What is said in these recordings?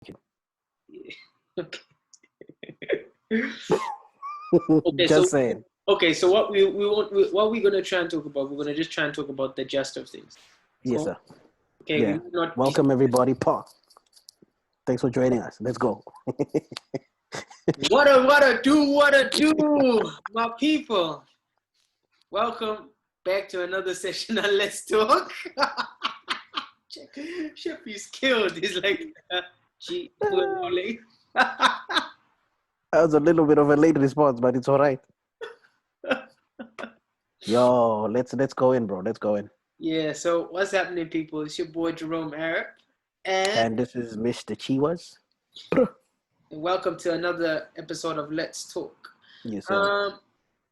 Okay. Okay, Just so saying. what what we're gonna try and talk about, we're gonna just try and talk about the gist of things. Yes, Cool. sir. Okay, we Yeah. might not be. Welcome everybody. Pa. Thanks for joining us. Let's go. What a do, my people. Welcome back to another session on Let's Talk. Chef is killed. He's like, gee, we're rolling. That was a little bit of a late response, but it's all right. Yo, let's go in, bro. Let's go in. Yeah, so what's happening, people? It's your boy Jerome Arab, and And this is Mr Chiwaz. welcome to another episode of Let's Talk. Yes, sir.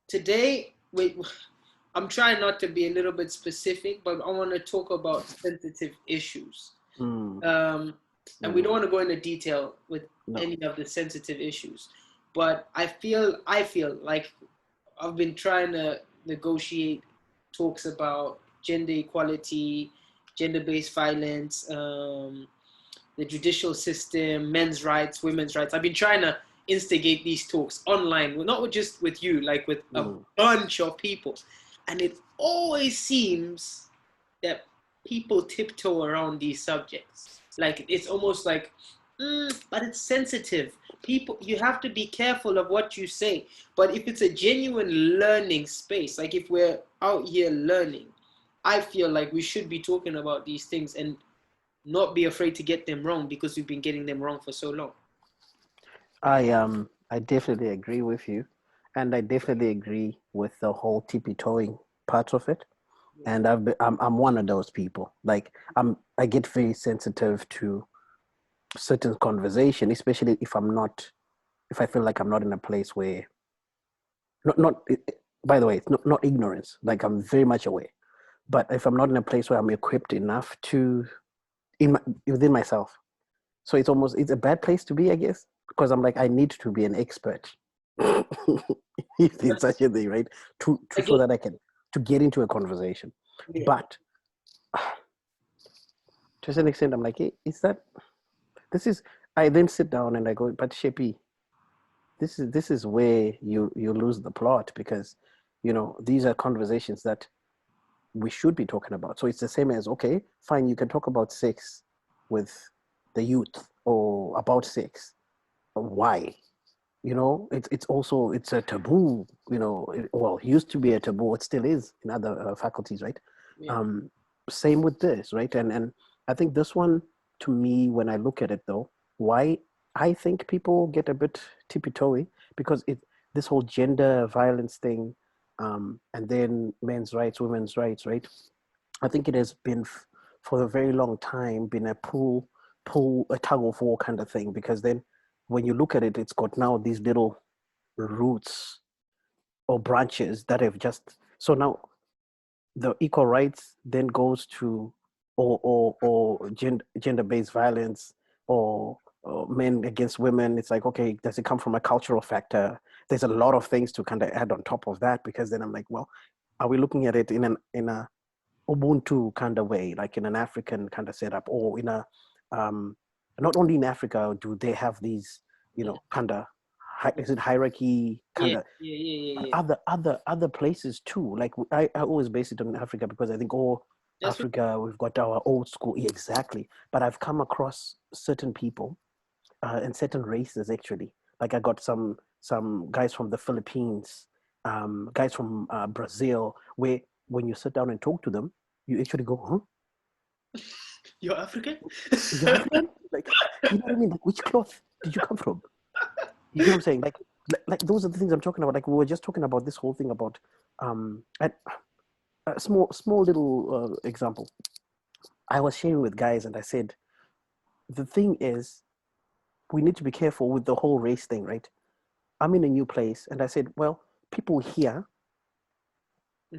Today, I'm trying not to be a little bit specific, but I want to talk about sensitive issues. Mm. And we don't want to go into detail with any of the sensitive issues, but I feel like I've been trying to negotiate talks about gender equality, gender-based violence, the judicial system, men's rights, women's rights. I've been trying to instigate these talks online, not just with you, like with a bunch of people. And it always seems that people tiptoe around these subjects. Like it's almost like, but it's sensitive. People, you have to be careful of what you say. But if it's a genuine learning space, like if we're out here learning, I feel like we should be talking about these things and not be afraid to get them wrong because we've been getting them wrong for so long. I definitely agree with you, and I definitely agree with the whole tippy-toeing part of it. And I'm one of those people. Like I get very sensitive to certain conversation, especially if I feel like I'm not in a place where not by the way, it's not ignorance. Like I'm very much aware, but if I'm not in a place where I'm equipped enough to within myself, so it's a bad place to be, I guess, because I'm like I need to be an expert in such a thing, right? To so that I can to get into a conversation. Yeah. But to an extent, I'm like, hey, I then sit down and I go, but Shepi, this is where you lose the plot, because these are conversations that we should be talking about. So it's the same as, okay, fine, you can talk about sex with the youth or about sex. Why? It's a taboo. It used to be a taboo. It still is in other faculties, right? Yeah. Same with this, right? And I think this one, to me, when I look at it, though, why I think people get a bit tippy-toey, because this whole gender violence thing, and then men's rights, women's rights, right? I think it has been for a very long time been a a tug of war kind of thing, because then when you look at it, it's got now these little roots or branches that have so now the equal rights then goes to or gender-based violence or men against women. It's like, okay, does it come from a cultural factor? There's a lot of things to kind of add on top of that, because then I'm like, well, are we looking at it in a Ubuntu kind of way, like in an African kind of setup, or in a not only in Africa do they have these, kind of is it hierarchy kind of other places too. Like I always base it on Africa, because I think Africa, we've got our old school. Yeah, exactly. But I've come across certain people and certain races, actually. Like I got some guys from the Philippines, guys from Brazil, where when you sit down and talk to them, you actually go, huh? You're African? You're African? Like, you know what I mean? Like, which cloth did you come from? You get what I'm saying? Like those are the things I'm talking about. Like we were just talking about this whole thing about a small little example. I was sharing with guys, and I said, the thing is, we need to be careful with the whole race thing, right? I'm in a new place, and I said, well, people here,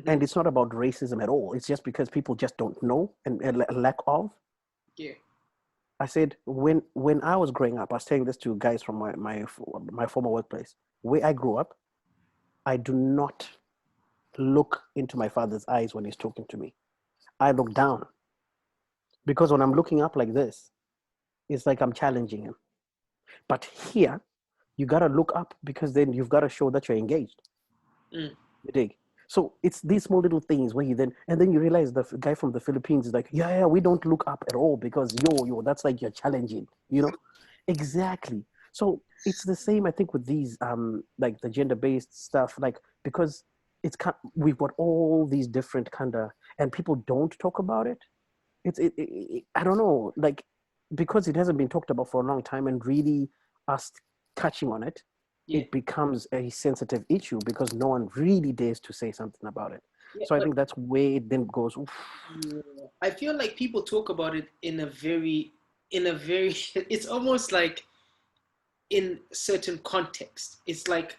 and it's not about racism at all. It's just because people just don't know and a lack of. Yeah. I said, when I was growing up, I was saying this to guys from my former workplace. Where I grew up, I do not look into my father's eyes when he's talking to me. I look down, because when I'm looking up like this, It's like I'm challenging him. But here, you got to look up because then you've got to show that you're engaged. You dig? So it's these small little things where and then you realize the guy from the Philippines is like, yeah, we don't look up at all because that's like you're challenging, Exactly. So it's the same, I think, with these, like the gender-based stuff, like, because we've got all these different and people don't talk about it. I don't know, like, because it hasn't been talked about for a long time and really us touching on it, it becomes a sensitive issue because no one really dares to say something about it. So I think that's where it then goes. I feel like people talk about it in a very, it's almost like in certain context. It's like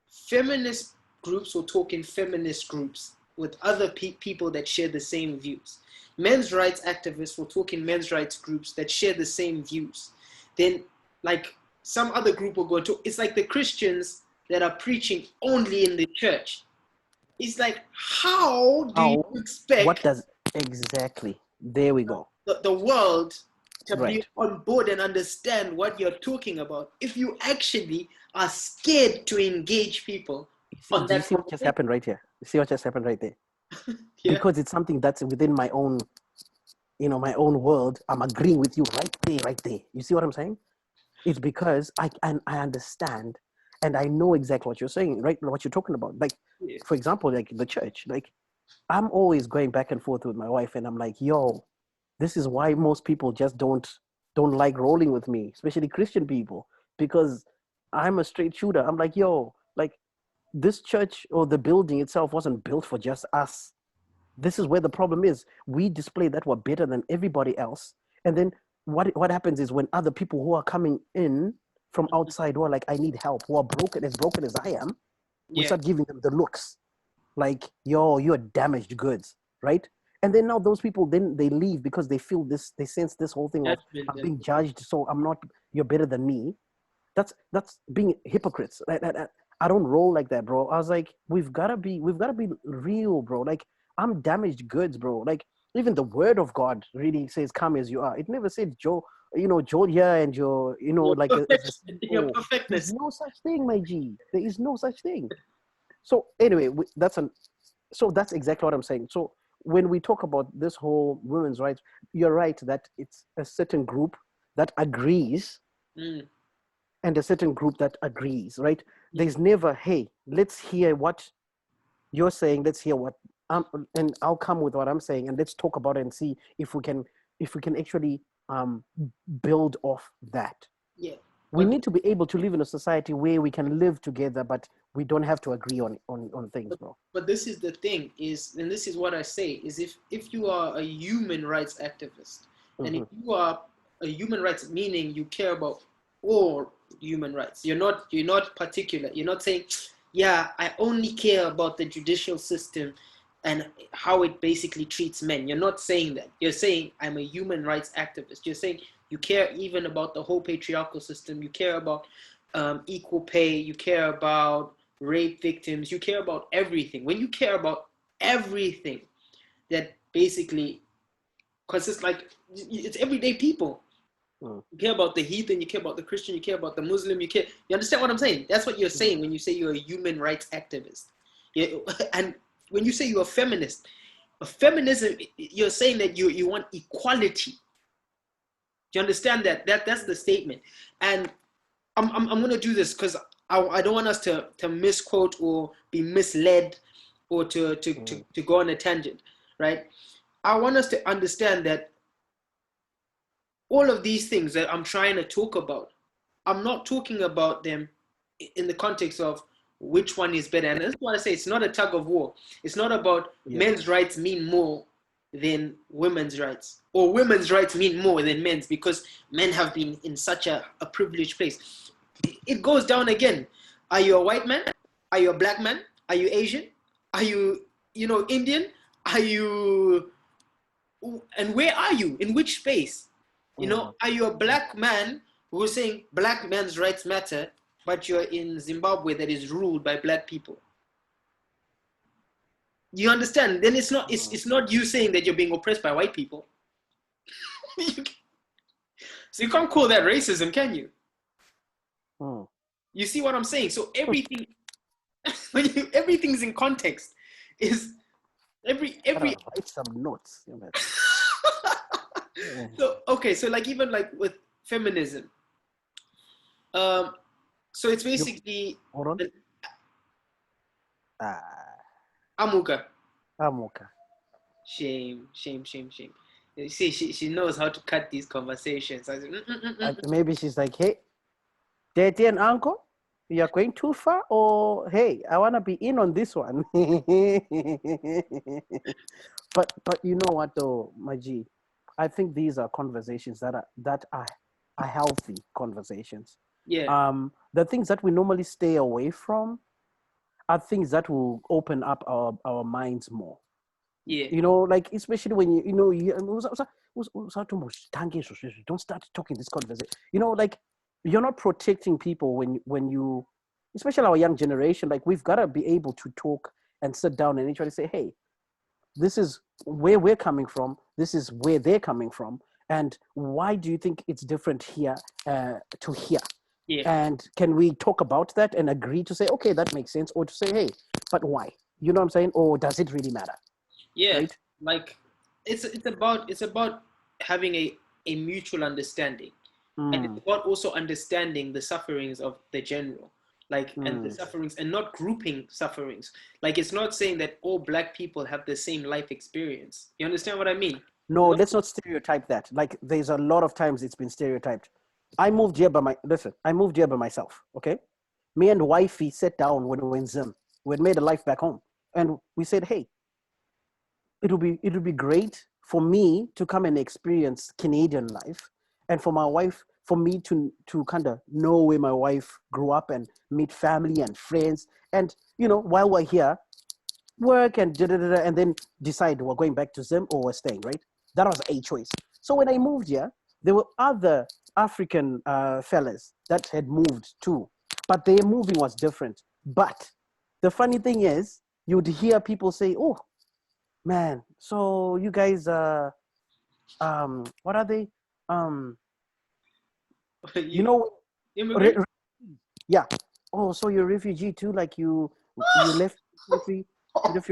feminist groups will talk in feminist groups with other people that share the same views. Men's rights activists will talk in men's rights groups that share the same views. Then, like, some other group will go to, it's like the Christians that are preaching only in the church. It's like, how do you expect exactly, there we go, the world to be on board and understand what you're talking about if you actually are scared to engage people on that? You see what just happened right here? You see what just happened right there? Because it's something that's within my own, my own world. I'm agreeing with you right there. You see what I'm saying? It's because I understand and I know exactly what you're saying, right? What you're talking about. Like, for example, like the church, like I'm always going back and forth with my wife and I'm like, yo, this is why most people just don't like rolling with me, especially Christian people, because I'm a straight shooter. I'm like, yo, like this church or the building itself wasn't built for just us. This is where the problem is. We display that we're better than everybody else. And then what happens is when other people who are coming in from outside who are like, I need help, who are broken as I am, we start giving them the looks. Like, yo, you're damaged goods, right? And then now those people, then they leave because they feel this, they sense this whole thing of I'm being judged, so you're better than me. That's being hypocrites. I don't roll like that, bro. I was like, we've gotta be real, bro. Like, I'm damaged goods, bro. Like, even the word of God really says, come as you are. It never said, Joe here and your, like your perfectness. There's no such thing, my G. There is no such thing. So anyway, that's exactly what I'm saying. So when we talk about this whole women's rights, you're right that it's a certain group that agrees and a certain group that agrees, right? There's never, hey, let's hear what you're saying. Let's hear what and I'll come with what I'm saying, and let's talk about it and see if we can actually build off that. Yeah. We need to be able to live in a society where we can live together, but we don't have to agree on things, bro. But this is the thing, and this is what I say, is if you are a human rights activist, and if you are a human rights, meaning you care about all human rights, you're not particular. You're not saying, yeah, I only care about the judicial system and how it basically treats men. You're not saying that. You're saying, I'm a human rights activist. You're saying you care even about the whole patriarchal system. You care about equal pay. You care about rape victims. You care about everything. When you care about everything that basically, because it's everyday people. You care about the heathen, you care about the Christian, you care about the Muslim, you understand what I'm saying? That's what you're saying when you say you're a human rights activist. And when you say you're a feminist, feminism, you're saying that you want equality. Do you understand that? That's the statement. And I'm going to do this because I don't want us to misquote or be misled or to go on a tangent, right? I want us to understand that all of these things that I'm trying to talk about, I'm not talking about them in the context of which one is better. And that's what I say, it's not a tug of war. It's not about men's rights mean more than women's rights, or women's rights mean more than men's because men have been in such a privileged place. It goes down again. Are you a white man? Are you a black man? Are you Asian? Are you, Indian? Are you, and where are you? In which space? Are you a black man who's saying black men's rights matter, but you're in Zimbabwe that is ruled by black people? You understand? Then it's not you saying that you're being oppressed by white people. So you can't call that racism, can you? Hmm. You see what I'm saying? So everything, everything's in context. Is every. Write some notes. So okay, so like even like with feminism, so it's basically Hold on. Amuka. Amuka. Shame. You see, she knows how to cut these conversations. I said, Maybe she's like, hey, daddy and uncle, you're going too far, or hey, I want to be in on this one. but you know what though, my G, I think these are conversations that are healthy conversations. Yeah. The things that we normally stay away from are things that will open up our minds more. Yeah. You know, like especially when don't start talking this conversation. You know, like you're not protecting people when you, especially our young generation. Like we've got to be able to talk and sit down and try to say, hey, this is where we're coming from. This is where they're coming from, and why do you think it's different here to here? Yeah. And can we talk about that and agree to say, okay, that makes sense, or to say, hey, but why? You know what I'm saying? Or does it really matter? Yeah. Right? Like it's about having a mutual understanding. And it's about also understanding the sufferings of the general, like, and the sufferings, and not grouping sufferings. Like, it's not saying that all Black people have the same life experience. You understand what I mean? No, let's not stereotype that. Like, there's a lot of times it's been stereotyped. I moved here by myself, okay? Me and wifey sat down when we were in Zim. We had made a life back home. And we said, hey, it would be great for me to come and experience Canadian life, and for my wife, for me to kind of know where my wife grew up and meet family and friends, and while we're here, work and and then decide we're going back to Zim or we're staying. Right? That was a choice. So when I moved here, there were other African fellas that had moved too, but their moving was different. But the funny thing is, you'd hear people say, "Oh, man, so you guys what are they? Um you know Immigrant? yeah. Oh, so you're a refugee too, like you left your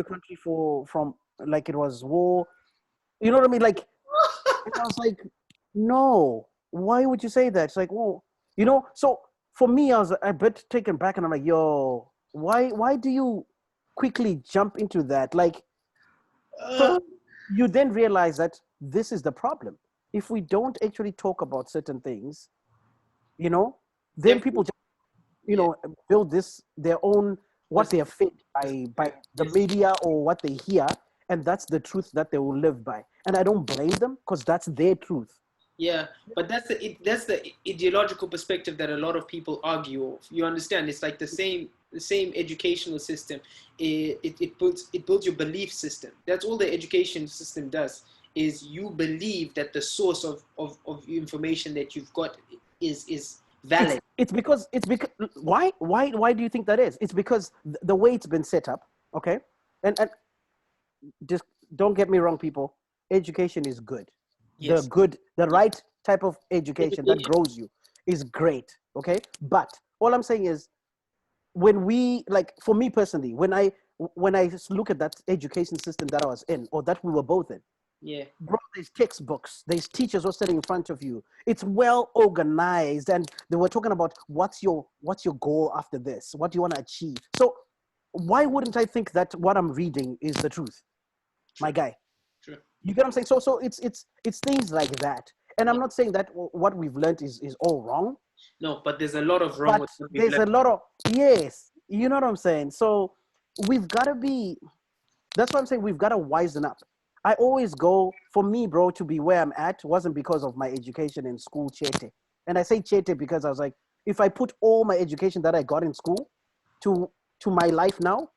country, from like it was war. You know what I mean? Like, and I was like, no, why would you say that? It's like, well, so for me I was a bit taken back, and I'm like, yo, why do you quickly jump into that? Like, so you then realize that this is the problem. If we don't actually talk about certain things, then people just, Yeah. build their own, what That's, they are fed by the yes. media or what they hear, and that's the truth that they will live by. And I don't blame them, because that's their truth. Yeah, but that's the ideological perspective that a lot of people argue of. You understand? It's like the same educational system. It builds your belief system. That's all the education system does. Is you believe that the source of information that you've got is valid. It's because why do you think that is? It's because the way it's been set up, okay? And just don't get me wrong, people. Education is good. Yes. The right type of education that Education. grows you is great, okay? But all I'm saying is, when we, like, for me personally, when I look at that education system that I was in, or that we were both in, Yeah. bro, there's textbooks, there's teachers who are sitting in front of you. It's well organized, and they were talking about what's your goal after this, what do you want to achieve. So why wouldn't I think that what I'm reading is the truth, my guy? True. You get what I'm saying? So it's things like that. And I'm Yeah. not saying that what we've learned is all wrong, No, but there's a lot of wrong but with what we've there's learned. a lot of, yes, you know what I'm saying? So we've got to be, that's what I'm saying, we've got to wisen up. I always go, for me, bro, to be where I'm at wasn't because of my education in school, chete. And I say chete because I was like, if I put all my education that I got in school to my life now,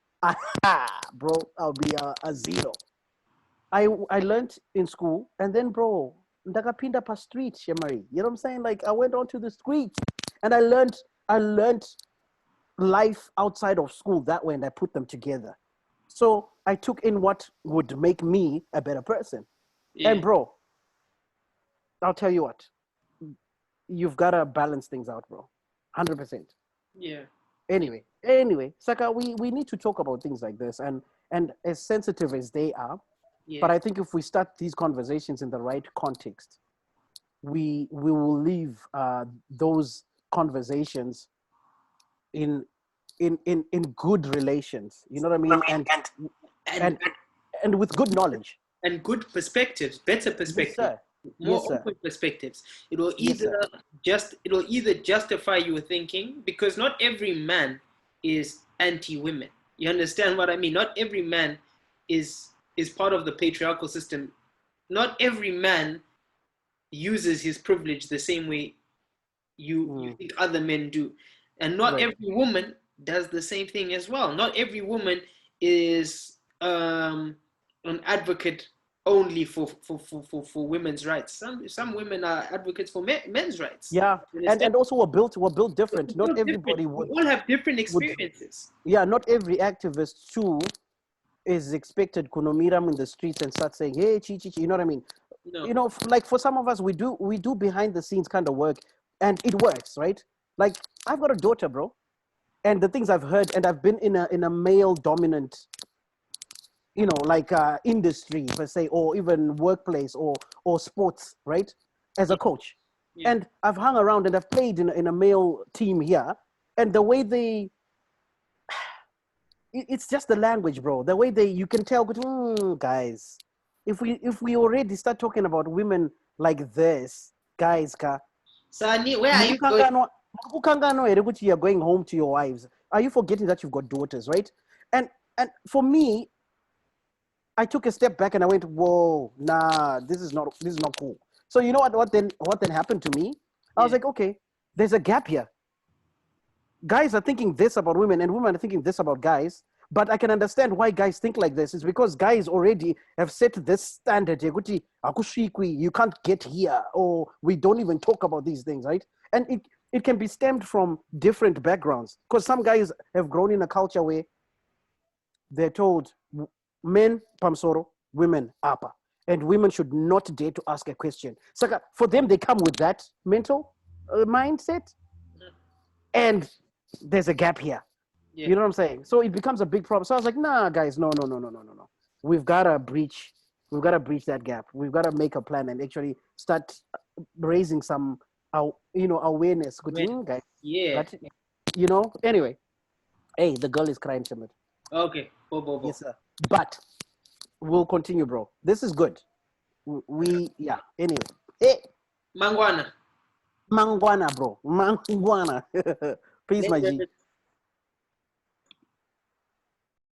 bro, I'll be a zero. I learned in school, and then, bro, ndakapinda pa street, Shemari. You know what I'm saying? Like, I went onto the street, and I learned life outside of school that way, and I put them together. So I took in what would make me a better person. Yeah. And bro, I'll tell you what, you've got to balance things out, bro. 100%. Yeah. Anyway, Saka, we need to talk about things like this, and as sensitive as they are, Yeah. but I think if we start these conversations in the right context, we will leave those conversations in good relations. You know what I mean? And with good knowledge and good perspectives, better perspectives, more open perspectives. It will either justify your thinking, because not every man is anti-women. You understand what I mean? Not every man is part of the patriarchal system. Not every man uses his privilege the same way you think other men do, and not every woman does the same thing as well. Not every woman is an advocate only for women's rights. Some women are advocates for men's rights. Yeah, and also we're built different. Not everybody would. We all have different experiences. Not every activist too is expected to meet them in the streets and start saying, "Hey, chi. You know what I mean? No. You know, like for some of us, we do behind the scenes kind of work, and it works, right? Like I've got a daughter, bro, and the things I've heard, and I've been in a male dominant, you know, like industry per se, or even workplace or sports, right? As a coach, and I've hung around and I've played in a male team here, and the way they, it's just the language, bro. The way you can tell, guys, if we already start talking about women like this, guys, Sani, where are you going? You're going home to your wives. Are you forgetting that you've got daughters, right? And for me, I took a step back and I went, whoa, nah, this is not cool. So you know what then happened to me? I was like, okay, there's a gap here. Guys are thinking this about women and women are thinking this about guys, but I can understand why guys think like this. It's because guys already have set this standard. You can't get here, or we don't even talk about these things, right? And it can be stemmed from different backgrounds, because some guys have grown in a culture where they're told men pamsoro, women apa, and women should not dare to ask a question. So for them, they come with that mental mindset, and there's a gap here. Yeah. You know what I'm saying? So it becomes a big problem. So I was like, nah, guys, no. We've got to breach that gap. We've got to make a plan and actually start raising some, awareness. Good thing, guys. Yeah. But, anyway. Hey, the girl is crying, Shamit. Okay. Bo. Yes, sir. But we'll continue, bro. This is good. Anyway. Hey. Mangwana, bro. Mangwana. Please, my G.